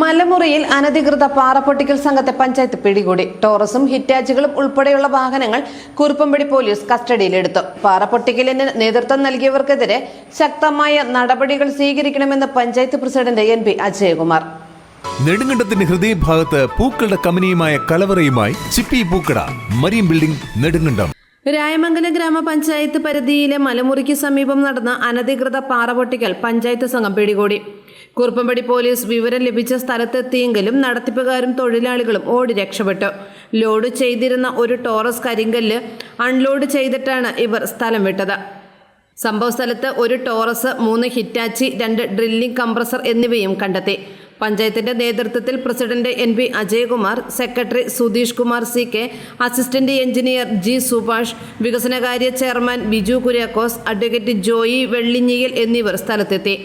മലമുറിയിൽ അനധികൃത പാറപ്പൊട്ടിക്കൽ സംഘത്തെ പഞ്ചായത്ത് പിടികൂടി. ടോറസും ഹിറ്റാച്ചികളും ഉൾപ്പെടെയുള്ള വാഹനങ്ങൾ കുറുപ്പംപടി പോലീസ് കസ്റ്റഡിയിലെടുത്തു. പാറപ്പൊട്ടിക്കലിന് നേതൃത്വം നൽകിയവർക്കെതിരെ ശക്തമായ നടപടികൾ സ്വീകരിക്കണമെന്ന് പഞ്ചായത്ത് പ്രസിഡന്റ് NP അജയകുമാർ. നെടുങ്കണ്ടത്തിന്റെ ഹൃദയഭാഗത്ത് പൂക്കളുടെ കമ്പനിയുമായ കലവറയുമായി ചിപ്പി പൂക്കട, മരീൻ ബിൽഡിംഗ്, നെടുങ്കണ്ടം. രായമംഗലം ഗ്രാമപഞ്ചായത്ത് പരിധിയിലെ മലമുറിക്ക് സമീപം നടന്ന അനധികൃത പാറപൊട്ടിക്കൽ പഞ്ചായത്ത് സംഘം പിടികൂടി. കുറുപ്പംപടി പോലീസ് വിവരം ലഭിച്ച സ്ഥലത്തെത്തിയെങ്കിലും നടത്തിപ്പുകാരും തൊഴിലാളികളും ഓടി രക്ഷപ്പെട്ടു. ലോഡ് ചെയ്തിരുന്ന ഒരു ടോറസ് കരിങ്കല്ല് അൺലോഡ് ചെയ്തിട്ടാണ് ഇവർ സ്ഥലം വിട്ടത്. സംഭവസ്ഥലത്ത് ഒരു ടോറസ്, 3 ഹിറ്റാച്ചി, 2 ഡ്രില്ലിംഗ് കംപ്രസർ എന്നിവയും കണ്ടെത്തി. പഞ്ചായത്തിന്റെ നേതൃത്വത്തിൽ president NP Ajayakumar, secretary Sudheesh Kumar CK, assistant engineer G Subhash, വികസനകാര്യ ചെയർമാൻ ബിജു കുര്യാക്കോസ്, അഡ്വക്കേറ്റ് ജോയി വെള്ളിഞ്ഞിയൽ എന്നിവർ സ്ഥലത്തെത്തി.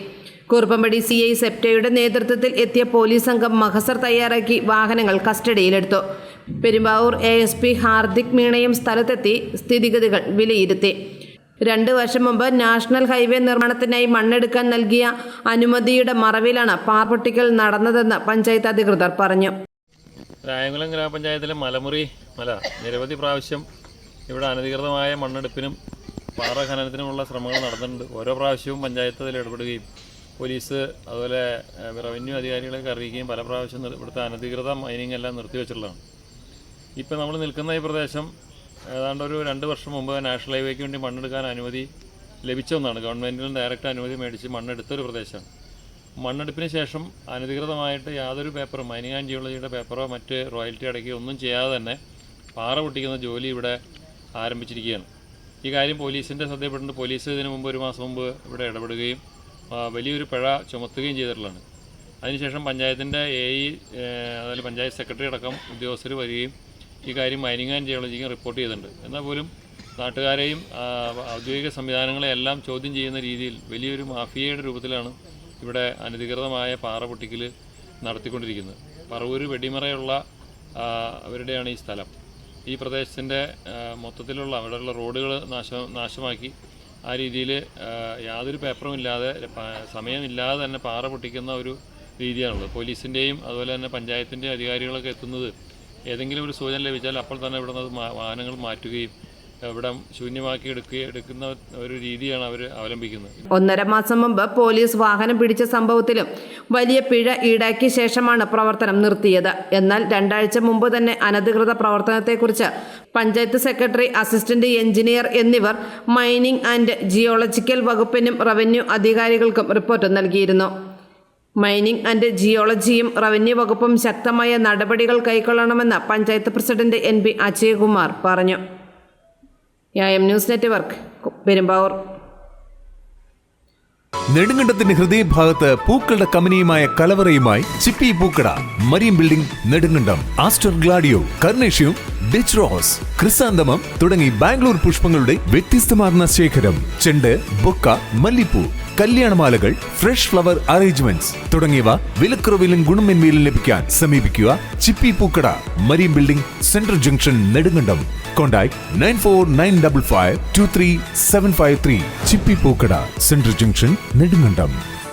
കുറുപ്പംപടി CI സെപ്റ്റയുടെ നേതൃത്വത്തിൽ എത്തിയ പോലീസ് സംഘം മഹസർ തയ്യാറാക്കി വാഹനങ്ങൾ കസ്റ്റഡിയിലെടുത്തു. പെരുമ്പാവൂർ ASP ഹാർദിക് മീണയും സ്ഥലത്തെത്തി സ്ഥിതിഗതികൾ വിലയിരുത്തി. 2 വർഷം മുമ്പ് നാഷണൽ ഹൈവേ നിർമ്മാണത്തിനായി മണ്ണെടുക്കാൻ നൽകിയ അനുമതിയുടെ മറവിലാണ് പാറപ്പൊട്ടിക്കൽ നടന്നതെന്ന് പഞ്ചായത്ത് അധികൃതർ പറഞ്ഞു. രായമംഗലം ഗ്രാമപഞ്ചായത്തിലെ മലമുറി നിരവധി പ്രാവശ്യം ഇവിടെ അനധികൃതമായ മണ്ണെടുപ്പിനും പാറ ഖനനത്തിനുമുള്ള ശ്രമങ്ങൾ നടന്നിട്ടുണ്ട്. ഓരോ പ്രാവശ്യവും പഞ്ചായത്ത് അതിൽ ഇടപെടുകയും പോലീസ് അതുപോലെ റവന്യൂ അധികാരികളെയൊക്കെ അറിയിക്കുകയും പല പ്രാവശ്യം ഇവിടുത്തെ അനധികൃത മൈനിങ് എല്ലാം നിർത്തിവെച്ചിട്ടുള്ളതാണ്. ഇപ്പോൾ നമ്മൾ നിൽക്കുന്ന ഈ പ്രദേശം ഏതാണ്ട് ഒരു 2 വർഷം മുമ്പ് നാഷണൽ ഹൈവേക്ക് വേണ്ടി മണ്ണെടുക്കാൻ അനുമതി ലഭിച്ച ഒന്നാണ്. ഗവൺമെൻറ്റിൽ ഡയറക്റ്റ് അനുമതി മേടിച്ച് മണ്ണെടുത്തൊരു പ്രദേശമാണ്. മണ്ണെടുപ്പിന് ശേഷം അനധികൃതമായിട്ട് യാതൊരു പേപ്പറും, മൈനിങ് ആൻഡ് ജിയോളജിയുടെ പേപ്പറോ മറ്റ് റോയൽറ്റി അടയ്ക്കുകയോ ഒന്നും ചെയ്യാതെ തന്നെ പാറ പൊട്ടിക്കുന്ന ജോലി ഇവിടെ ആരംഭിച്ചിരിക്കുകയാണ്. ഈ കാര്യം പോലീസിൻ്റെ ശ്രദ്ധയിൽപ്പെട്ടിട്ടുണ്ട്. പോലീസ് ഇതിനു മുമ്പ് 1 മാസം മുമ്പ് ഇവിടെ ഇടപെടുകയും വലിയൊരു പിഴ ചുമത്തുകയും ചെയ്തിട്ടുള്ളതാണ്. അതിനുശേഷം പഞ്ചായത്തിൻ്റെ AE അതുപോലെ പഞ്ചായത്ത് സെക്രട്ടറി അടക്കം ഉദ്യോഗസ്ഥർ വരികയും ഈ കാര്യം മൈനിങ് ആൻഡ് ജിയോളജിക്കും റിപ്പോർട്ട് ചെയ്തിട്ടുണ്ട്. എന്നാൽ പോലും നാട്ടുകാരെയും ഔദ്യോഗിക സംവിധാനങ്ങളെയെല്ലാം ചോദ്യം ചെയ്യുന്ന രീതിയിൽ വലിയൊരു മാഫിയയുടെ രൂപത്തിലാണ് ഇവിടെ അനധികൃതമായ പാറ പൊട്ടിക്കൽ നടത്തിക്കൊണ്ടിരിക്കുന്നത്. പറവൂര് വെടിമറയുള്ള അവരുടെയാണ് ഈ സ്ഥലം. ഈ പ്രദേശത്തിൻ്റെ മൊത്തത്തിലുള്ള അവിടെയുള്ള റോഡുകൾ നാശമാക്കി ആ രീതിയിൽ യാതൊരു പേപ്പറും ഇല്ലാതെ സമയമില്ലാതെ തന്നെ പാറ പൊട്ടിക്കുന്ന ഒരു രീതിയാണുള്ളത്. പോലീസിൻ്റെയും അതുപോലെ തന്നെ പഞ്ചായത്തിൻ്റെ അധികാരികളൊക്കെ എത്തുന്നത് ഏതെങ്കിലും ഒരു സൂചന ലഭിച്ചാൽ അപ്പോൾ തന്നെ ഇവിടെ നിന്ന് വാഹനങ്ങൾ മാറ്റുകയും ഇവിടെ ശൂന്യമാക്കി എടുക്കുന്ന ഒരു രീതിയാണ് അവർ അവലംബിക്കുന്നത്. 1.5 മാസം മുമ്പ് പോലീസ് വാഹനം പിടിച്ച സംഭവത്തിലും വലിയ പിഴ ഈടാക്കിയ ശേഷമാണ് പ്രവർത്തനം നിർത്തിയത്. എന്നാൽ 2 ആഴ്ച മുമ്പ് തന്നെ അനധികൃത പ്രവർത്തനത്തെക്കുറിച്ച് പഞ്ചായത്ത് സെക്രട്ടറി, അസിസ്റ്റന്റ് എഞ്ചിനീയർ എന്നിവർ മൈനിങ് ആൻഡ് ജിയോളജിക്കൽ വകുപ്പിനും റവന്യൂ അധികാരികൾക്കും റിപ്പോർട്ട് നൽകിയിരുന്നു. മൈനിങ് ആൻഡ് ജിയോളജിയും റവന്യൂ വകുപ്പും ശക്തമായ നടപടികൾ കൈക്കൊള്ളണമെന്ന് പഞ്ചായത്ത് പ്രസിഡന്റ് NP അജയകുമാർ പറഞ്ഞു. News network, Perumbavoor. നെടുങ്കണ്ടത്തിന്റെ ഹൃദയഭാഗത്ത് പൂക്കളുടെ കമ്പനിയുമായ കലവറയുമായി ചിപ്പി പൂക്കട, മരീൻ ബിൽഡിംഗ്, നെടുങ്കണ്ടം. ആസ്റ്റർ ഗ്ലാഡിയോ, കർണേഷ്യയും, ഡിച്ച് റോസ്, ക്രിസാന്തമം തുടങ്ങി ബാംഗ്ലൂർ പുഷ്പങ്ങളുടെ വ്യത്യസ്തമാർന്ന ശേഖരം. ചെണ്ട്, ബൊക്ക, മല്ലിപ്പൂ, കല്യാണമാലകൾ, ഫ്രഷ് ഫ്ലവർ അറേഞ്ച്മെന്റ്സ് തുടങ്ങിയവ വിലക്കുറവിലും ഗുണമേന്മയിലും ലഭിക്കാൻ സമീപിക്കുക ചിപ്പി പൂക്കട, marine building, central junction, Nedumkandam. Contact 9495523753. Chippi പൂക്കട, സെൻട്രൽ ജംഗ്ഷൻ, നെടുങ്കണ്ടം.